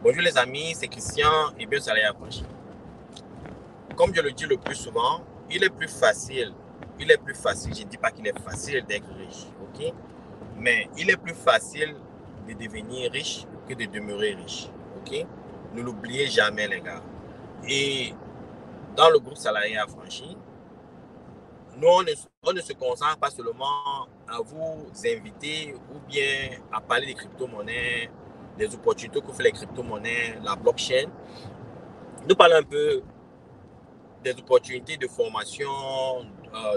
Bonjour les amis, c'est Christian et bien salut à Franchi. Comme je le dis le plus souvent, il est plus facile, je ne dis pas qu'il est facile d'être riche, ok? Mais il est plus facile de devenir riche que de demeurer riche, ok? Ne l'oubliez jamais les gars. Et dans le groupe salarié affranchi, nous on ne se concentre pas seulement à vous inviter ou bien à parler des crypto-monnaies, des opportunités que fait les crypto-monnaies, la blockchain. Nous parlons un peu des opportunités de formation,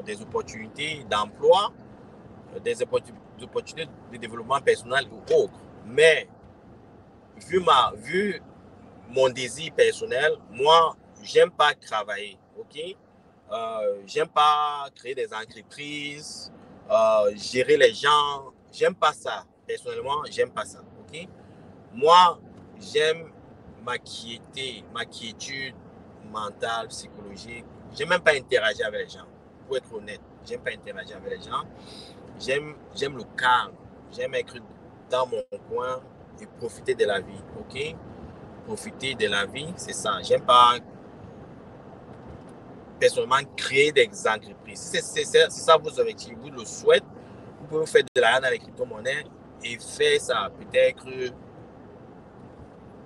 des opportunités d'emploi, des opportunités de développement personnel ou autres. Mais vu mon désir personnel, moi, j'aime pas travailler, ok? J'aime pas créer des entreprises, gérer les gens. J'aime pas ça. Personnellement, j'aime pas ça, ok? Moi, j'aime ma quiétude mentale, psychologique. J'aime même pas interagir avec les gens. Pour être honnête, j'aime pas interagir avec les gens. J'aime le calme. J'aime être dans mon coin et profiter de la vie, ok? Profiter de la vie, c'est ça. J'aime pas personnellement créer des entreprises. Si c'est ça vos objectifs, vous le souhaitez, vous pouvez faire de l'argent dans les crypto-monnaies et faire ça. Peut-être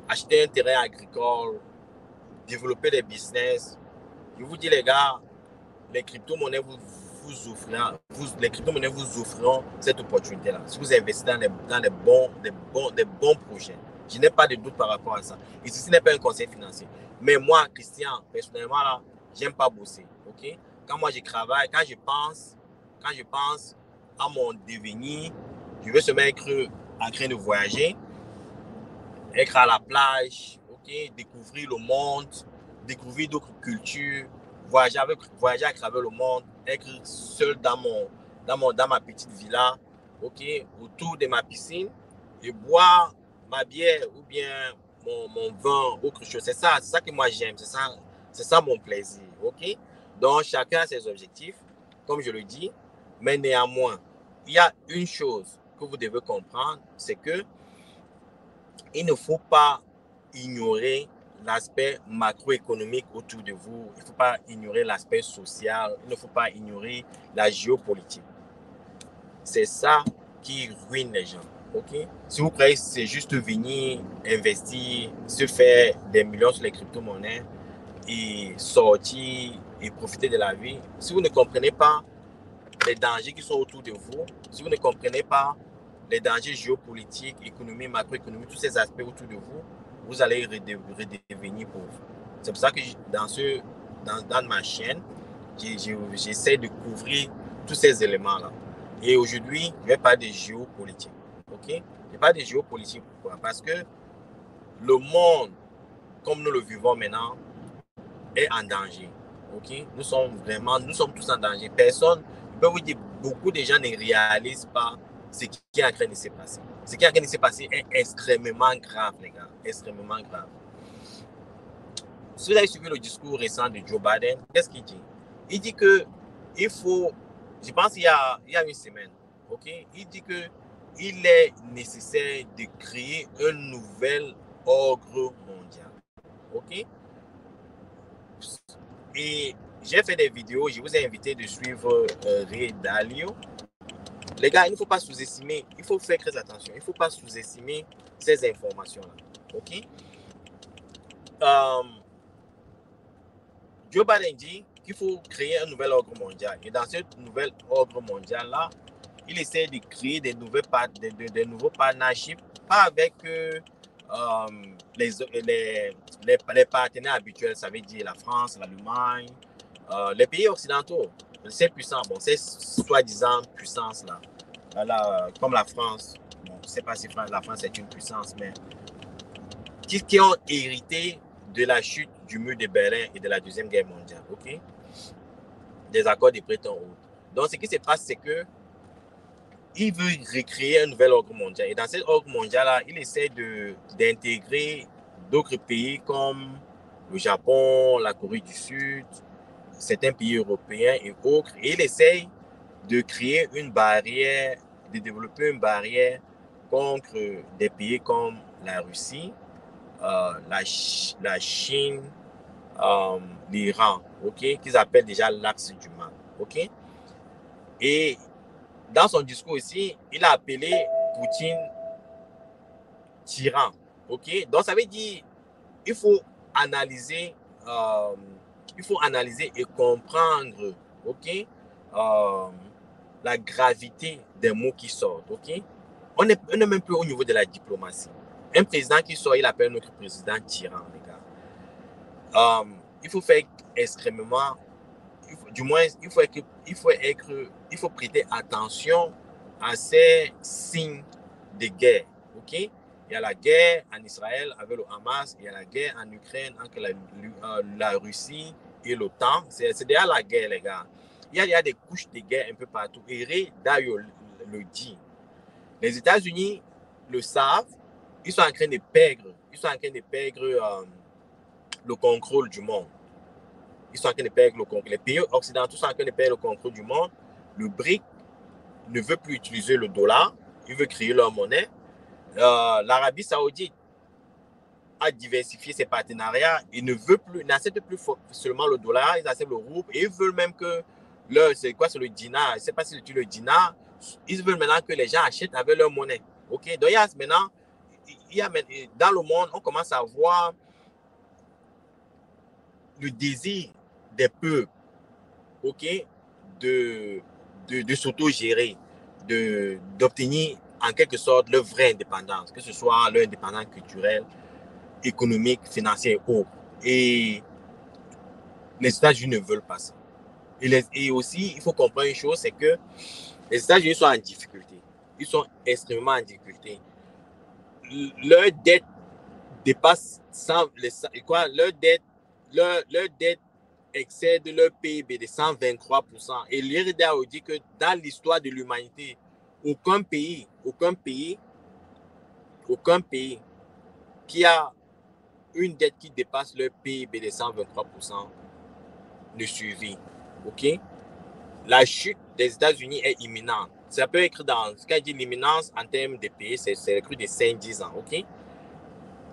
acheter un terrain agricole, développer des business. Je vous dis les gars, les crypto-monnaies les crypto-monnaies vous offriront cette opportunité-là. Si vous investissez dans des bons projets. Je n'ai pas de doute par rapport à ça. Et ceci n'est pas un conseil financier. Mais moi, Christian, personnellement, là, j'aime pas bosser. Ok? Quand moi je travaille, quand je pense à mon devenir, je veux seulement être en train de voyager, être à la plage, ok, découvrir le monde, découvrir d'autres cultures, voyager à travers le monde, être seul dans ma petite villa, ok, autour de ma piscine et boire ma bière ou bien mon vin, autre chose. C'est ça que moi j'aime, c'est ça mon plaisir, ok. Donc chacun a ses objectifs, comme je le dis, mais néanmoins, il y a une chose que vous devez comprendre, c'est que il ne faut pas ignorer l'aspect macroéconomique autour de vous. Il ne faut pas ignorer l'aspect social. Il ne faut pas ignorer la géopolitique. C'est ça qui ruine les gens. Ok? Si vous croyez que c'est juste venir investir, se faire des millions sur les crypto-monnaies et sortir et profiter de la vie, si vous ne comprenez pas les dangers qui sont autour de vous, si vous ne comprenez pas les dangers géopolitiques, économiques, macroéconomiques, tous ces aspects autour de vous, vous allez redevenir pauvre. C'est pour ça que dans ma chaîne, j'essaie de couvrir tous ces éléments-là. Et aujourd'hui, je vais parler de géopolitique. Ok? Je parle de géopolitique pourquoi? Parce que le monde, comme nous le vivons maintenant, est en danger. Ok? Nous sommes tous en danger. Personne, je peux vous dire, beaucoup de gens ne réalisent pas ce qui est en train de se passer. Ce qui est en train de se passer est extrêmement grave, les gars. Extrêmement grave. Si vous avez suivi le discours récent de Joe Biden, qu'est-ce qu'il dit? Il dit que il faut, je pense il y a une semaine, ok? Il dit que il est nécessaire de créer un nouvel ordre mondial, ok? Et j'ai fait des vidéos, je vous ai invité de suivre Ray Dalio. Les gars, il ne faut pas sous-estimer, il faut faire très attention, il ne faut pas sous-estimer ces informations-là. Ok? Euh, Joe Biden dit qu'il faut créer un nouvel ordre mondial. Et dans ce nouvel ordre mondial-là, il essaie de créer des nouveaux partnerships, pas avec les partenaires habituels, ça veut dire la France, l'Allemagne, les pays occidentaux, ces puissants, bon, ces soi-disant puissances-là, comme la France, bon, je ne sais pas si la France est une puissance, mais qui ont hérité de la chute du mur de Berlin et de la Deuxième Guerre mondiale, ok? Des accords de Bretton Woods. Donc, ce qui se passe, c'est que il veut recréer un nouvel ordre mondial. Et dans cet ordre mondial-là, il essaie d'intégrer d'autres pays comme le Japon, la Corée du Sud, certains pays européens et autres. Et il essaie de créer une barrière, de développer une barrière contre des pays comme la Russie, la Chine, l'Iran, ok, qu'ils appellent déjà l'axe du mal, ok. Et dans son discours ici, il a appelé Poutine tyran, ok. Donc ça veut dire il faut analyser, euh, il faut analyser et comprendre, ok, la gravité des mots qui sortent, ok. On n'est même plus au niveau de la diplomatie. Un président qui sort, il appelle notre président tyran, les gars. Il faut faire extrêmement, du moins, il faut prêter attention à ces signes de guerre. Ok? Il y a la guerre en Israël avec le Hamas, il y a la guerre en Ukraine entre la Russie et l'OTAN. C'est déjà la guerre, les gars. Il y a des couches de guerre un peu partout. Et Ray Dalio le dit. Les États-Unis le savent. Ils sont en train de perdre. Ils sont en train de perdre le contrôle du monde. Ils sont en train de perdre le contrôle. Les pays occidentaux sont en train de perdre le contrôle du monde. Le BRIC ne veut plus utiliser le dollar. Ils veulent créer leur monnaie. L'Arabie Saoudite a diversifié ses partenariats. Ils n'acceptent plus seulement le dollar, ils acceptent le rouble. Et ils veulent même que c'est le dinar. Je ne sais pas si c'est le dinar. Ils veulent maintenant que les gens achètent avec leur monnaie. Ok? Donc, dans le monde, on commence à voir le désir des peuples, ok, de s'auto-gérer, d'obtenir en quelque sorte leur vraie indépendance, que ce soit leur indépendance culturelle, économique, financière et autres. Et les États-Unis ne veulent pas ça. Et aussi, il faut comprendre une chose, c'est que les États-Unis sont en difficulté. Ils sont extrêmement en difficulté. Leur dette dépasse leur dette excède leur PIB de 123%. Et l'IRDA dit que dans l'histoire de l'humanité, aucun pays qui a une dette qui dépasse leur PIB de 123% ne survit. OK? La chute des États-Unis est imminente. Ça peut être quand il dit l'imminence en termes de pays, c'est le cru de 5-10 ans. OK?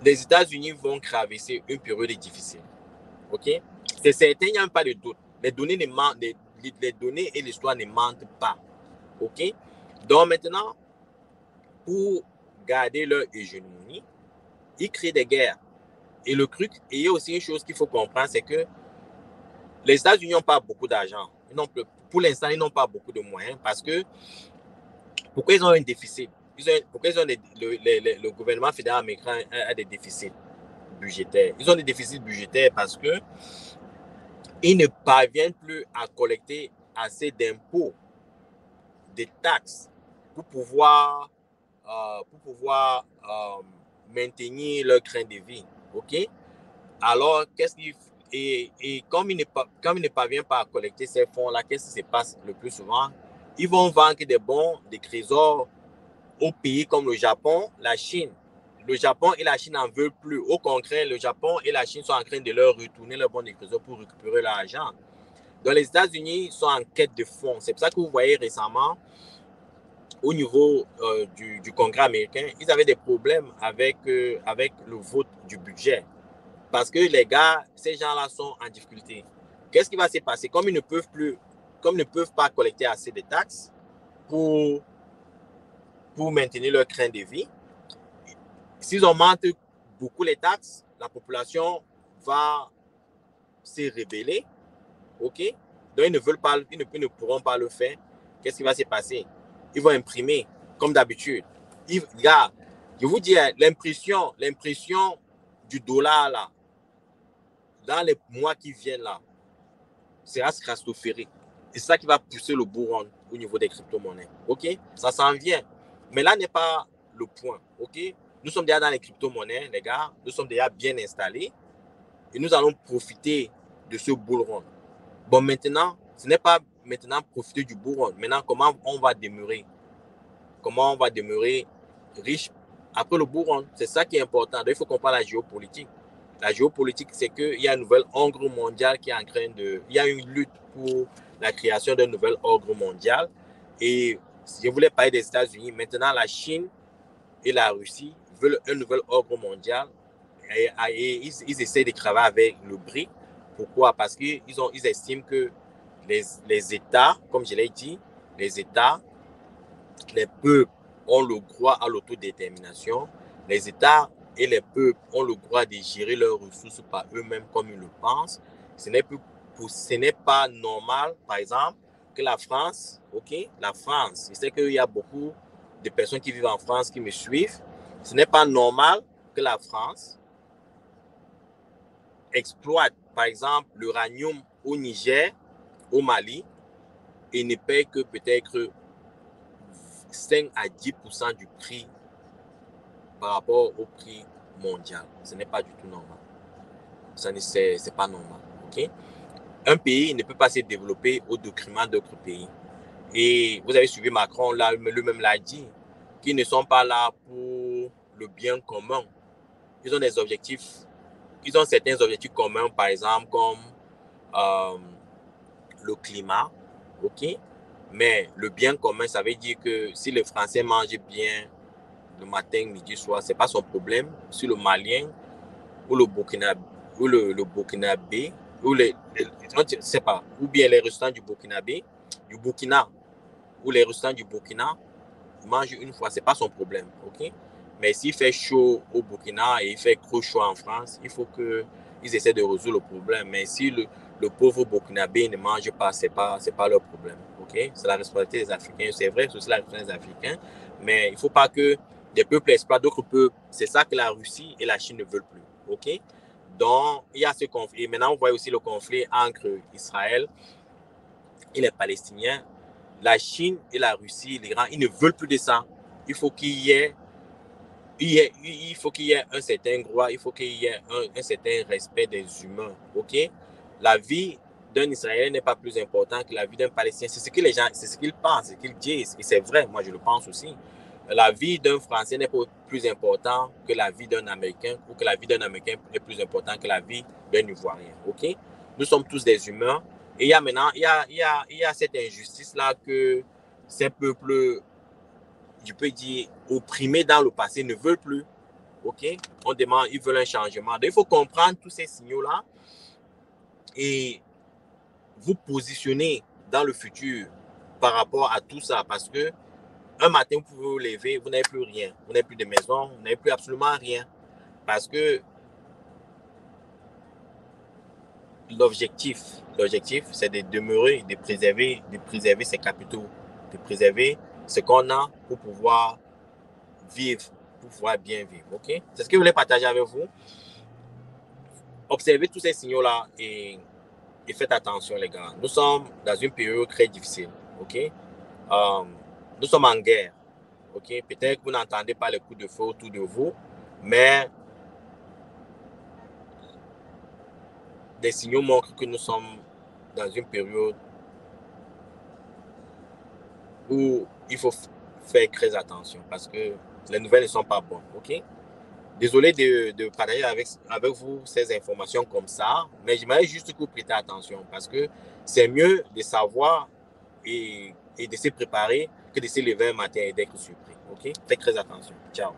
Les États-Unis vont traverser une période difficile. OK? C'est certain, il n'y a même pas de doute. Les données et l'histoire ne mentent pas. OK? Donc maintenant, pour garder leur hégémonie, ils créent des guerres. Et le truc, et il y a aussi une chose qu'il faut comprendre, c'est que les États-Unis n'ont pas beaucoup d'argent. Pour l'instant, ils n'ont pas beaucoup de moyens parce que pourquoi ils ont un déficit? Pourquoi le gouvernement fédéral américain a des déficits budgétaires? Ils ont des déficits budgétaires parce que ils ne parviennent plus à collecter assez d'impôts, de taxes pour pouvoir maintenir leur train de vie. OK? Alors, comme ils ne parviennent pas à collecter ces fonds-là, qu'est-ce qui se passe le plus souvent? Ils vont vendre des bons, des trésors aux pays comme le Japon, la Chine. Le Japon et la Chine n'en veulent plus. Au contraire, le Japon et la Chine sont en train de leur retourner leurs bons des trésors pour récupérer leur argent. Donc, les États-Unis sont en quête de fonds. C'est pour ça que vous voyez récemment, au niveau du Congrès américain, ils avaient des problèmes avec le vote du budget. Parce que les gars, ces gens-là sont en difficulté. Qu'est-ce qui va se passer? Comme ils ne peuvent pas collecter assez de taxes pour maintenir leur train de vie, s'ils augmentent beaucoup les taxes, la population va se rebeller. OK? Donc, ils ne pourront pas le faire. Qu'est-ce qui va se passer? Ils vont imprimer, comme d'habitude. Regarde, je vous dis, l'impression du dollar, là, dans les mois qui viennent, là, sera stratosphérique. Et c'est ça qui va pousser le bourron au niveau des crypto-monnaies. OK? Ça s'en vient. Mais là n'est pas le point. OK? Nous sommes déjà dans les crypto-monnaies, les gars. Nous sommes déjà bien installés. Et nous allons profiter de ce bourron. Bon, maintenant, ce n'est pas maintenant profiter du bourron. Maintenant, comment on va demeurer? Comment on va demeurer riche après le bourron? C'est ça qui est important. Donc, il faut comprendre la géopolitique. La géopolitique, c'est qu'il y a un nouvel ordre mondial qui est en train de... Il y a une lutte pour la création d'un nouvel ordre mondial. Et je voulais parler des États-Unis. Maintenant, la Chine et la Russie veulent un nouvel ordre mondial et ils essaient de travailler avec le BRIC. Pourquoi? Parce qu'ils ils estiment que les États, comme je l'ai dit, les États, les peuples ont le droit à l'autodétermination. Les États et les peuples ont le droit de gérer leurs ressources par eux-mêmes comme ils le pensent. Ce n'est pas normal, par exemple, que la France, ok, la France, je sais qu'il y a beaucoup de personnes qui vivent en France qui me suivent. Ce n'est pas normal que la France exploite, par exemple, l'uranium au Niger, au Mali, et ne paye que peut-être 5 à 10% du prix par rapport au prix mondial. Ce n'est pas du tout normal. C'est pas normal. Okay? Un pays ne peut pas se développer au détriment d'autres pays. Et vous avez suivi Macron, là, lui-même l'a dit, qu'ils ne sont pas là pour le bien commun. Ils ont des objectifs, ils ont certains objectifs communs, par exemple, comme le climat, ok? Mais le bien commun, ça veut dire que si le Français mange bien le matin, midi, soir, c'est pas son problème. Si le Malien ou le Burkinabé, le Burkinabé, ou je sais pas, ou bien les restaurants du Burkinabé, du Burkina, ou les restaurants du Burkina, mangent une fois, c'est pas son problème, ok? Mais s'il fait chaud au Burkina et il fait trop chaud en France, il faut qu'ils essaient de résoudre le problème. Mais si le pauvre Burkinabé ne mange pas, c'est pas leur problème, ok? C'est la responsabilité des Africains, c'est vrai, c'est aussi la responsabilité des Africains, mais il ne faut pas que des peuples exploitent d'autres peuples. C'est ça que la Russie et la Chine ne veulent plus, ok? Donc, il y a ce conflit. Et maintenant, on voit aussi le conflit entre Israël et les Palestiniens. La Chine et la Russie, l'Iran, ils ne veulent plus de ça. Il faut qu'il y ait, il faut qu'il y ait un certain droit, il faut qu'il y ait un certain respect des humains. Ok? La vie d'un Israélien n'est pas plus importante que la vie d'un Palestinien. C'est ce que les gens, c'est ce qu'ils pensent, c'est ce qu'ils disent. Et c'est vrai, moi je le pense aussi. La vie d'un Français n'est pas plus importante que la vie d'un Américain, ou que la vie d'un Américain est plus importante que la vie d'un Ivoirien. Ok? Nous sommes tous des humains. Et il y a maintenant, il y a cette injustice-là que ces peuples, je peux dire, opprimés dans le passé ne veulent plus. OK? On demande, ils veulent un changement. Donc, il faut comprendre tous ces signaux-là et vous positionner dans le futur par rapport à tout ça. Parce que un matin, vous pouvez vous lever, vous n'avez plus rien. Vous n'avez plus de maison, vous n'avez plus absolument rien. Parce que l'objectif, c'est de demeurer, de préserver ses capitaux, de préserver ce qu'on a pour pouvoir vivre, pour pouvoir bien vivre. OK? C'est ce que je voulais partager avec vous. Observez tous ces signaux-là et faites attention, les gars. Nous sommes dans une période très difficile. OK? Nous sommes en guerre. OK? Peut-être que vous n'entendez pas les coups de feu autour de vous, mais des signaux montrent que nous sommes dans une période où il faut faire très attention parce que les nouvelles ne sont pas bonnes. OK? Désolé de partager avec vous ces informations comme ça, mais j'aimerais juste que vous prêtez attention parce que c'est mieux de savoir et de se préparer que de se lever un matin et d'être surpris. OK? Faites très attention. Ciao.